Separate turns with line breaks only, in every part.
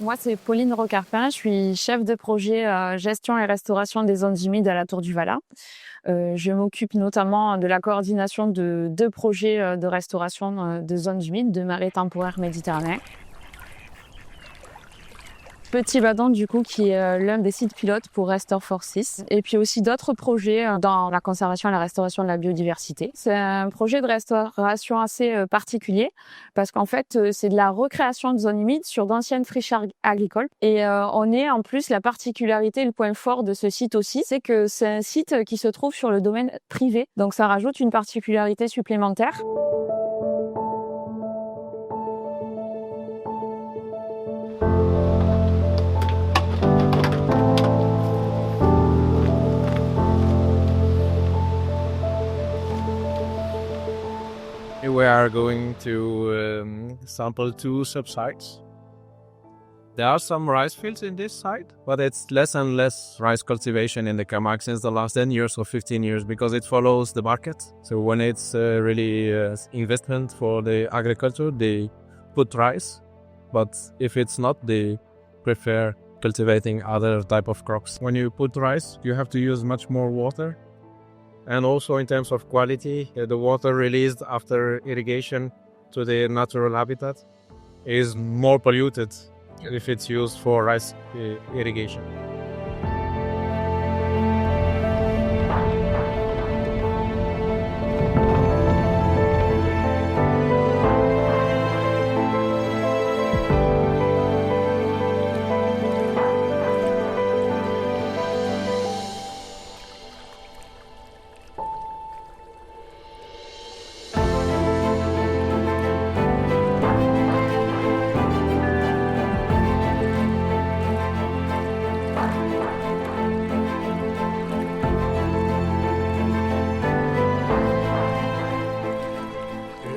Moi, c'est Pauline Rocarpin. Je suis chef de projet gestion et restauration des zones humides à la Tour du Valat. Je m'occupe notamment de la coordination de 2 projets de restauration de zones humides de marais temporaires méditerranéens. Petit Badon, du coup, qui est l'un des sites pilotes pour Restore for 6. Et puis aussi d'autres projets dans la conservation et la restauration de la biodiversité. C'est un projet de restauration assez particulier parce qu'en fait, c'est de la recréation de zones humides sur d'anciennes friches agricoles. Et on est en plus, la particularité, le point fort de ce site aussi, c'est que c'est un site qui se trouve sur le domaine privé. Donc ça rajoute une particularité supplémentaire.
We are going to sample 2 sub-sites. There are some rice fields in this site, but it's less and less rice cultivation in the Camargue since the last 10 years or 15 years because it follows the market. So when it's really investment for the agriculture, they put rice. But if it's not, they prefer cultivating other type of crops. When you put rice, you have to use much more water. And also in terms of quality, the water released after irrigation to the natural habitat is more polluted if it's used for rice irrigation.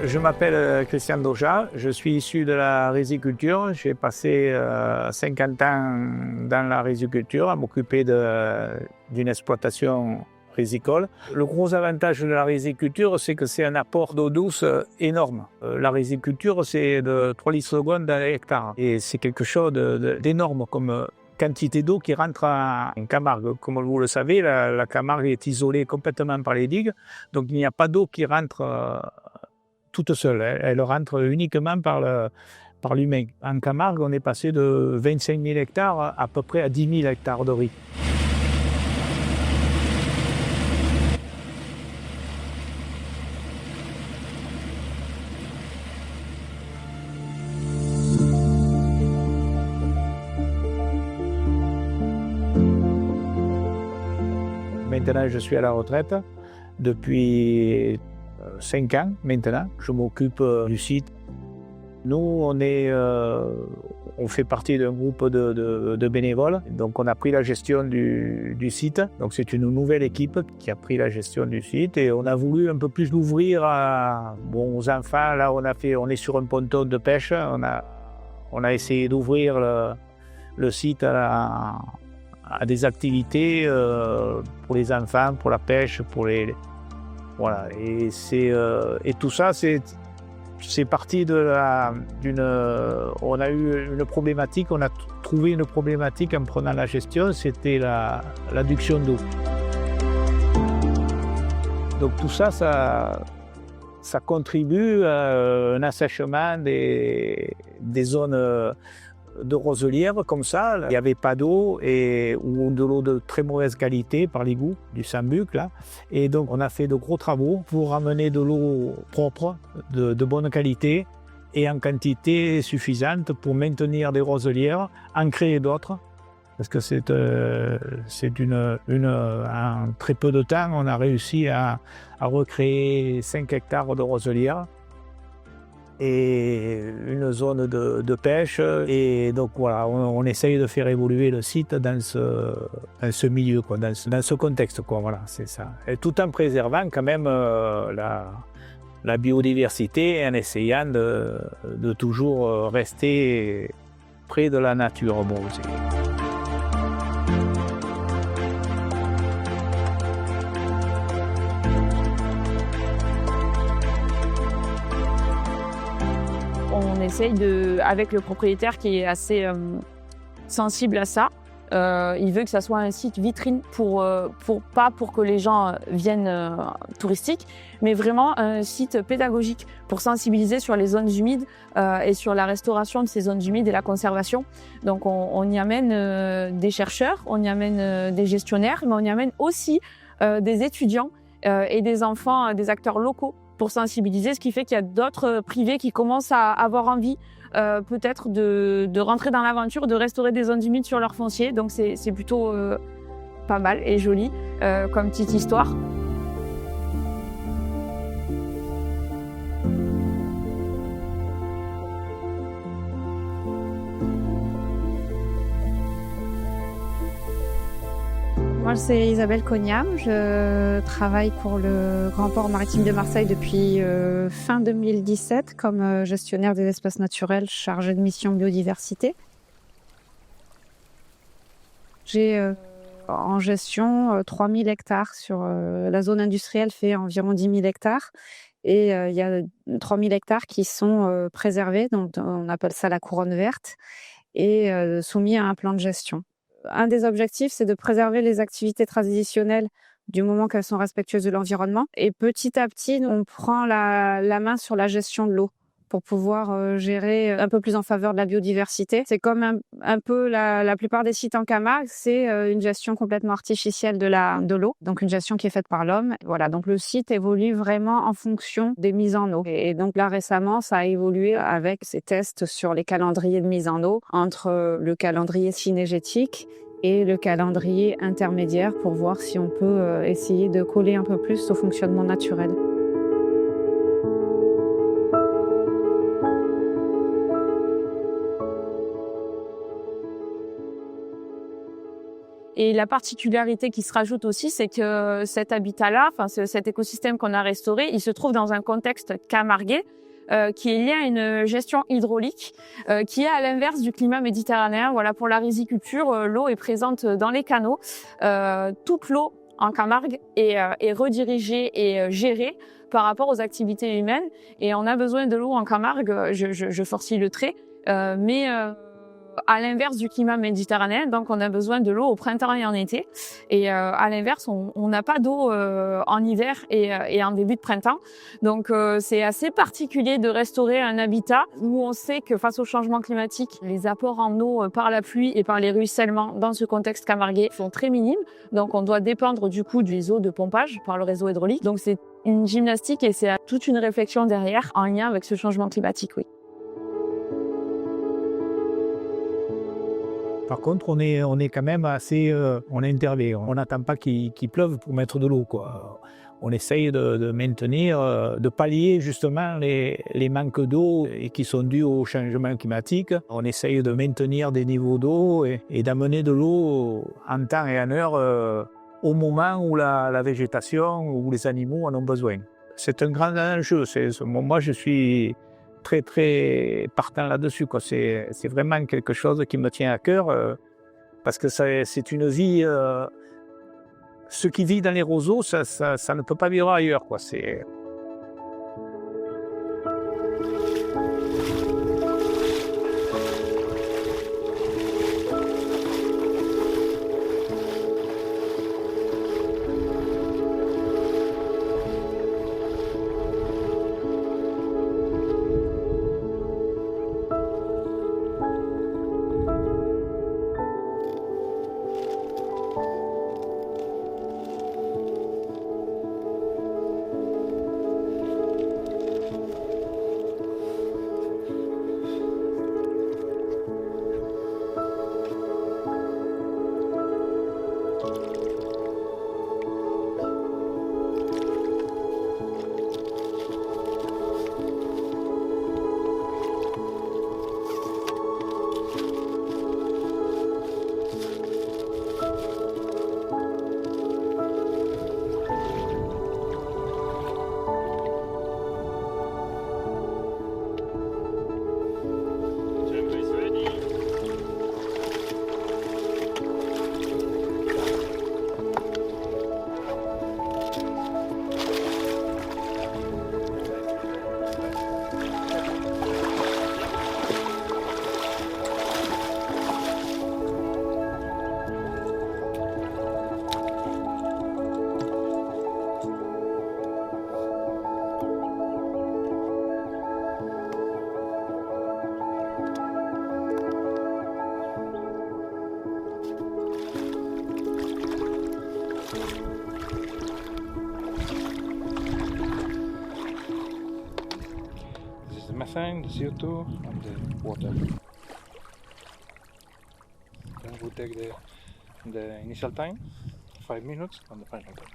Je m'appelle Christian Doja, je suis issu de la riziculture. J'ai passé 50 ans dans la riziculture à m'occuper d'une exploitation rizicole. Le gros avantage de la riziculture, c'est que c'est un apport d'eau douce énorme. La riziculture, c'est de 3 litres secondes dans l'hectare. Et c'est quelque chose d'énorme comme quantité d'eau qui rentre en Camargue. Comme vous le savez, la Camargue est isolée complètement par les digues, donc il n'y a pas d'eau qui rentre toute seule. Elle rentre uniquement par l'humain. En Camargue, on est passé de 25 000 hectares à peu près à 10 000 hectares de riz. Maintenant, je suis à la retraite depuis 5 ans maintenant. Je m'occupe du site. Nous, on fait partie d'un groupe de bénévoles. Donc, on a pris la gestion du site. Donc, c'est une nouvelle équipe qui a pris la gestion du site et on a voulu un peu plus l'ouvrir aux enfants. Là, on est sur un ponton de pêche. On a essayé d'ouvrir le site à des activités pour les enfants, pour la pêche, voilà. Et tout ça, c'est parti on a eu une problématique, on a trouvé une problématique en prenant la gestion, c'était l'adduction d'eau. Donc tout ça, ça contribue à un assèchement des zones de roselières comme ça. Il n'y avait pas d'eau ou de l'eau de très mauvaise qualité par l'égout du Sambuc là. Et donc on a fait de gros travaux pour amener de l'eau propre, de bonne qualité et en quantité suffisante pour maintenir des roselières, en créer d'autres. Parce que en très peu de temps, on a réussi à recréer 5 hectares de roselières et une zone de pêche. Et donc voilà, on essaye de faire évoluer le site dans ce milieu, quoi, dans ce contexte, quoi, voilà, c'est ça. Et tout en préservant quand même la biodiversité et en essayant de toujours rester près de la nature. Bon,
On essaye avec le propriétaire qui est assez sensible à ça. Il veut que ça soit un site vitrine pas pour que les gens viennent touristiques, mais vraiment un site pédagogique pour sensibiliser sur les zones humides et sur la restauration de ces zones humides et la conservation. Donc on y amène des chercheurs, on y amène des gestionnaires, mais on y amène aussi des étudiants et des enfants, des acteurs locaux pour sensibiliser, ce qui fait qu'il y a d'autres privés qui commencent à avoir envie peut-être de rentrer dans l'aventure, de restaurer des zones humides sur leur foncier. Donc c'est plutôt pas mal et joli comme petite histoire.
Moi, c'est Isabelle Cognam. Je travaille pour le Grand Port Maritime de Marseille depuis fin 2017 comme gestionnaire des espaces naturels chargée de mission biodiversité. J'ai en gestion 3000 hectares sur la zone industrielle fait environ 10 000 hectares. Et il y a 3000 hectares qui sont préservés, donc on appelle ça la couronne verte, et soumis à un plan de gestion. Un des objectifs, c'est de préserver les activités traditionnelles du moment qu'elles sont respectueuses de l'environnement. Et petit à petit, on prend la main sur la gestion de l'eau pour pouvoir gérer un peu plus en faveur de la biodiversité. C'est comme un peu la plupart des sites en Camargue, c'est une gestion complètement artificielle de l'eau, donc une gestion qui est faite par l'homme. Voilà, donc le site évolue vraiment en fonction des mises en eau. Et donc là, récemment, ça a évolué avec ces tests sur les calendriers de mise en eau, entre le calendrier cynégétique et le calendrier intermédiaire pour voir si on peut essayer de coller un peu plus au fonctionnement naturel.
Et la particularité qui se rajoute aussi, c'est que cet habitat-là, cet écosystème qu'on a restauré, il se trouve dans un contexte camarguais qui est lié à une gestion hydraulique qui est à l'inverse du climat méditerranéen. Voilà, pour la riziculture, l'eau est présente dans les canaux. Toute l'eau en Camargue est redirigée et gérée par rapport aux activités humaines. Et on a besoin de l'eau en Camargue, je forcille le trait, mais à l'inverse du climat méditerranéen, donc on a besoin de l'eau au printemps et en été. Et à l'inverse, on n'a pas d'eau en hiver et en début de printemps. Donc c'est assez particulier de restaurer un habitat où on sait que face au changement climatique, les apports en eau par la pluie et par les ruissellements dans ce contexte camarguais sont très minimes. Donc on doit dépendre du coup des eaux de pompage par le réseau hydraulique. Donc c'est une gymnastique et c'est toute une réflexion derrière en lien avec ce changement climatique, oui.
Par contre, on est quand même assez... on est intervé. On n'attend pas qu'il pleuve pour mettre de l'eau, quoi. On essaye de maintenir, de pallier justement les manques d'eau et qui sont dus au changement climatique. On essaye de maintenir des niveaux d'eau et d'amener de l'eau en temps et en heure au moment où la végétation ou les animaux en ont besoin. C'est un grand enjeu. Moi, je suis très très partant là-dessus, quoi. C'est vraiment quelque chose qui me tient à cœur parce que c'est une vie. Ce qui vit dans les roseaux, ça ne peut pas vivre ailleurs, quoi.
methane, the CO2, and the water. Then we take the initial time, 5 minutes, and the final time.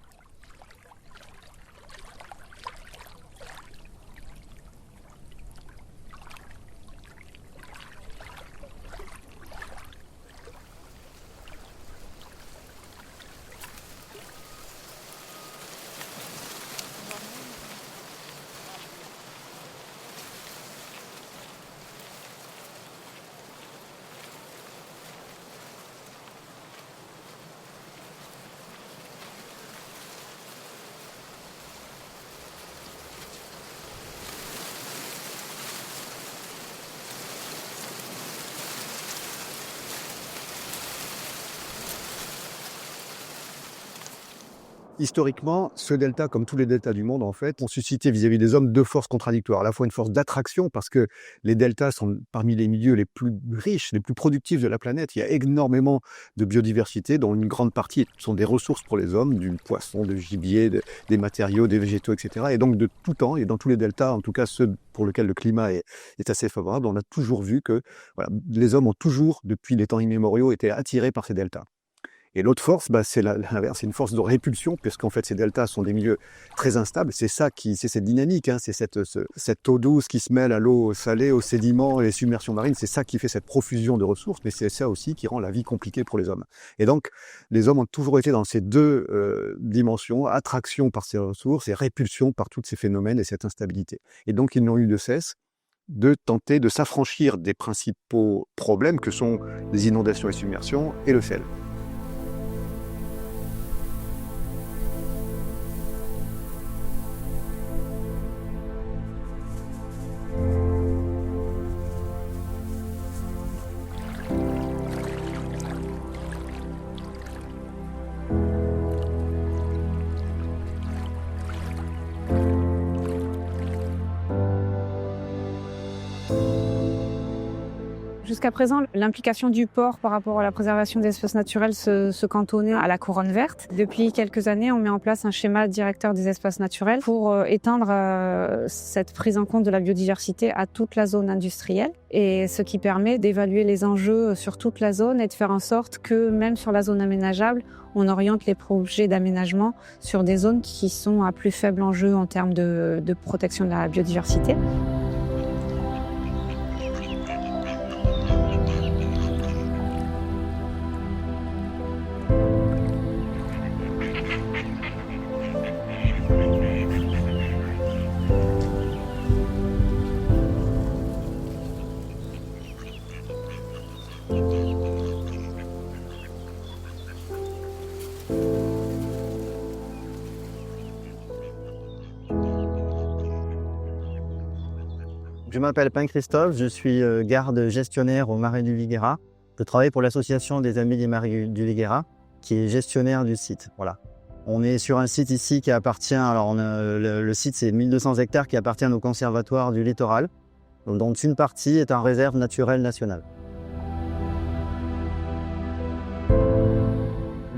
Historiquement, ce delta, comme tous les deltas du monde, en fait, ont suscité vis-à-vis des hommes deux forces contradictoires. À la fois une force d'attraction, parce que les deltas sont parmi les milieux les plus riches, les plus productifs de la planète. Il y a énormément de biodiversité, dont une grande partie sont des ressources pour les hommes, du poisson, du gibier, des matériaux, des végétaux, etc. Et donc de tout temps, et dans tous les deltas, en tout cas ceux pour lesquels le climat est assez favorable, on a toujours vu que voilà, les hommes ont toujours, depuis les temps immémoriaux, été attirés par ces deltas. Et l'autre force, c'est l'inverse, c'est une force de répulsion, puisqu'en fait ces deltas sont des milieux très instables. C'est ça c'est cette dynamique, hein, c'est cette eau douce qui se mêle à l'eau salée, aux sédiments et les submersions marines. C'est ça qui fait cette profusion de ressources, mais c'est ça aussi qui rend la vie compliquée pour les hommes. Et donc, les hommes ont toujours été dans ces deux dimensions, attraction par ces ressources et répulsion par tous ces phénomènes et cette instabilité. Et donc, ils n'ont eu de cesse de tenter de s'affranchir des principaux problèmes que sont les inondations et submersions et le sel.
Jusqu'à présent, l'implication du port par rapport à la préservation des espaces naturels se cantonnait à la couronne verte. Depuis quelques années, on met en place un schéma directeur des espaces naturels pour étendre cette prise en compte de la biodiversité à toute la zone industrielle, et ce qui permet d'évaluer les enjeux sur toute la zone et de faire en sorte que même sur la zone aménageable, on oriente les projets d'aménagement sur des zones qui sont à plus faible enjeu en termes de protection de la biodiversité.
Je m'appelle Pain Christophe, je suis garde gestionnaire au Marais du Liguera. Je travaille pour l'association des Amis des Marais du Liguera, qui est gestionnaire du site. Voilà. On est sur un site ici qui appartient, alors le site c'est 1200 hectares qui appartiennent au conservatoire du littoral, dont une partie est en réserve naturelle nationale.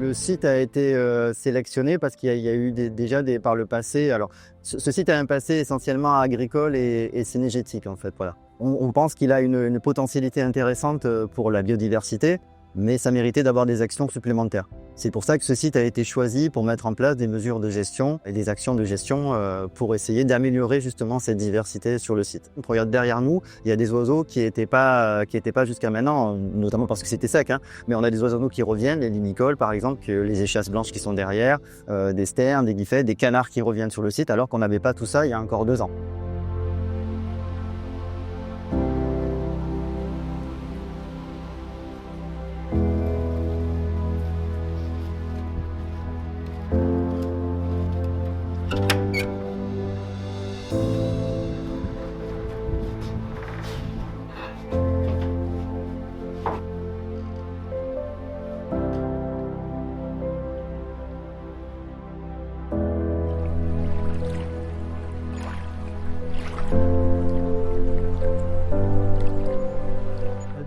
Le site a été sélectionné parce qu'il y a eu déjà par le passé. Alors, ce site a un passé essentiellement agricole et cynégétique en fait. Voilà. On pense qu'il a une potentialité intéressante pour la biodiversité, mais ça méritait d'avoir des actions supplémentaires. C'est pour ça que ce site a été choisi pour mettre en place des mesures de gestion et des actions de gestion pour essayer d'améliorer justement cette diversité sur le site. On regarde derrière nous, il y a des oiseaux qui étaient pas jusqu'à maintenant, notamment parce que c'était sec, hein, mais on a des oiseaux qui reviennent, les limicoles par exemple, les échasses blanches qui sont derrière, des sternes, des guiffets, des canards qui reviennent sur le site alors qu'on n'avait pas tout ça il y a encore 2 ans.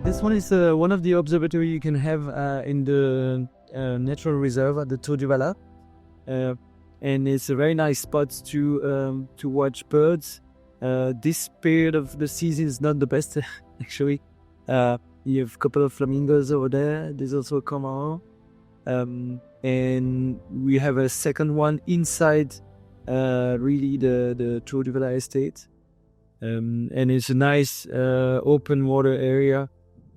This one is one of the observatory you can have in the natural reserve at the Tour du Valat, and it's a very nice spot to watch birds This period of the season is not the best, actually. You have a couple of flamingos over there. There's also a cormorant. And we have a second one inside really the Tour du Vala estate. And it's a nice open water area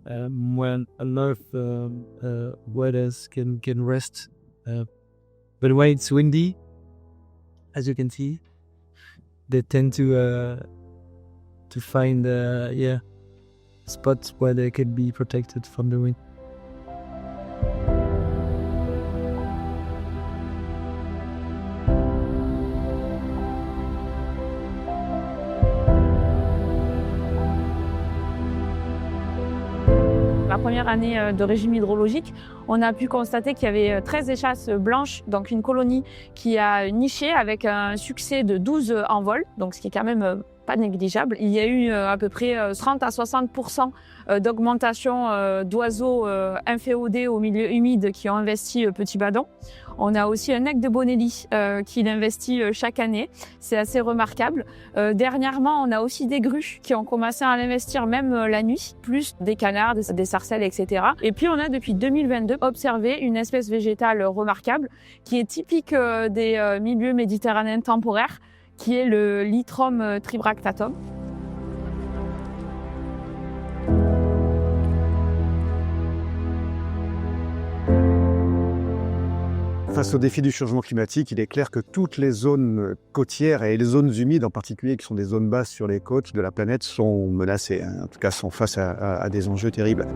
when a lot of waders can rest. But when it's windy, as you can see, they tend to find spots where they can be protected from the wind.
La première année de régime hydrologique, on a pu constater qu'il y avait 13 échasses blanches, donc une colonie qui a niché avec un succès de 12 en vol, donc ce qui est quand même pas négligeable. Il y a eu à peu près 30 à 60% d'augmentation d'oiseaux inféodés au milieu humide qui ont investi Petit Badon. On a aussi un aigle de Bonelli qui investit chaque année. C'est assez remarquable. Dernièrement, on a aussi des grues qui ont commencé à l'investir même la nuit, plus des canards, des sarcelles, etc. Et puis, on a depuis 2022 observé une espèce végétale remarquable qui est typique des milieux méditerranéens temporaires, qui est le Lythrum tribractatum.
Face au défi du changement climatique, il est clair que toutes les zones côtières et les zones humides en particulier, qui sont des zones basses sur les côtes de la planète, sont menacées, hein. En tout cas sont face à des enjeux terribles.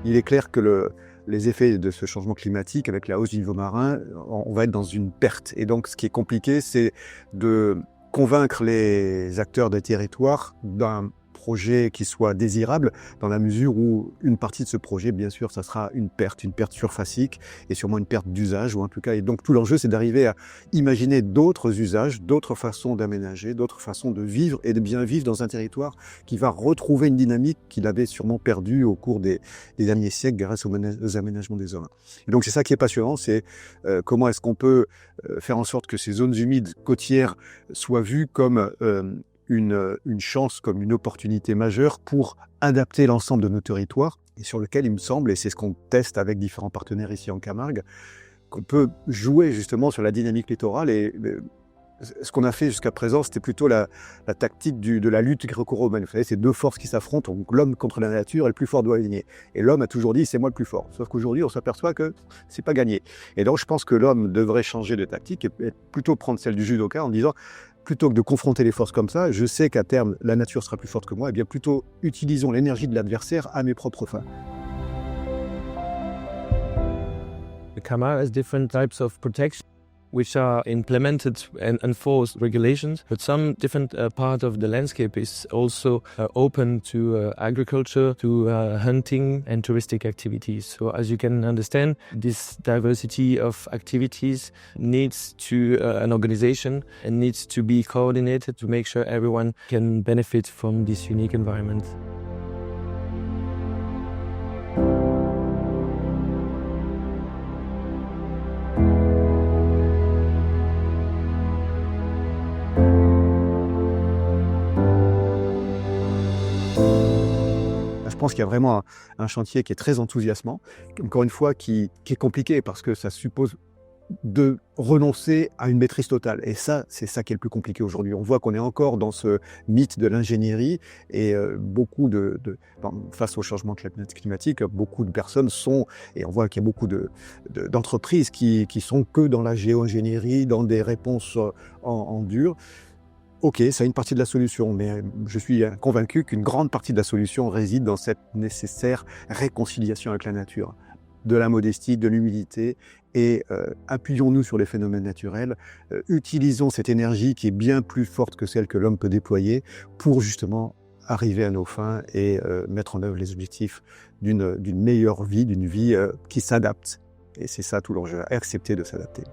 Il est clair que les effets de ce changement climatique, avec la hausse du niveau marin, on va être dans une perte. Et donc, ce qui est compliqué, c'est de convaincre les acteurs des territoires d'un projet qui soit désirable, dans la mesure où une partie de ce projet, bien sûr, ça sera une perte surfacique et sûrement une perte d'usage, ou en tout cas, et donc tout l'enjeu, c'est d'arriver à imaginer d'autres usages, d'autres façons d'aménager, d'autres façons de vivre et de bien vivre dans un territoire qui va retrouver une dynamique qu'il avait sûrement perdue au cours des derniers siècles grâce aux aménagements des hommes. Et donc c'est ça qui est passionnant, c'est comment est-ce qu'on peut faire en sorte que ces zones humides côtières soient vues comme une chance, comme une opportunité majeure pour adapter l'ensemble de nos territoires, et sur lequel il me semble, et c'est ce qu'on teste avec différents partenaires ici en Camargue, qu'on peut jouer justement sur la dynamique littorale. Et ce qu'on a fait jusqu'à présent, c'était plutôt la tactique de la lutte gréco-romaine. Vous savez, c'est deux forces qui s'affrontent, donc l'homme contre la nature, et le plus fort doit gagner. Et l'homme a toujours dit, c'est moi le plus fort. Sauf qu'aujourd'hui, on s'aperçoit que c'est pas gagné. Et donc, je pense que l'homme devrait changer de tactique et plutôt prendre celle du judoka en disant, plutôt que de confronter les forces comme ça, je sais qu'à terme, la nature sera plus forte que moi, et bien plutôt utilisons l'énergie de l'adversaire à mes propres fins.
The Camargue has different types of protection, which are implemented and enforced regulations, but some different part of the landscape is also open to agriculture, to hunting and touristic activities. So as you can understand, this diversity of activities needs to an organization and needs to be coordinated to make sure everyone can benefit from this unique environment.
Je pense qu'il y a vraiment un chantier qui est très enthousiasmant, encore une fois qui est compliqué parce que ça suppose de renoncer à une maîtrise totale. Et ça, c'est ça qui est le plus compliqué aujourd'hui. On voit qu'on est encore dans ce mythe de l'ingénierie et face au changement climatique, beaucoup de personnes sont, et on voit qu'il y a beaucoup d'entreprises qui sont que dans la géo-ingénierie, dans des réponses en dur. Ok, c'est une partie de la solution, mais je suis convaincu qu'une grande partie de la solution réside dans cette nécessaire réconciliation avec la nature, de la modestie, de l'humilité, et appuyons-nous sur les phénomènes naturels, utilisons cette énergie qui est bien plus forte que celle que l'homme peut déployer pour justement arriver à nos fins et mettre en œuvre les objectifs d'une meilleure vie, d'une vie qui s'adapte. Et c'est ça tout l'enjeu, accepter de s'adapter.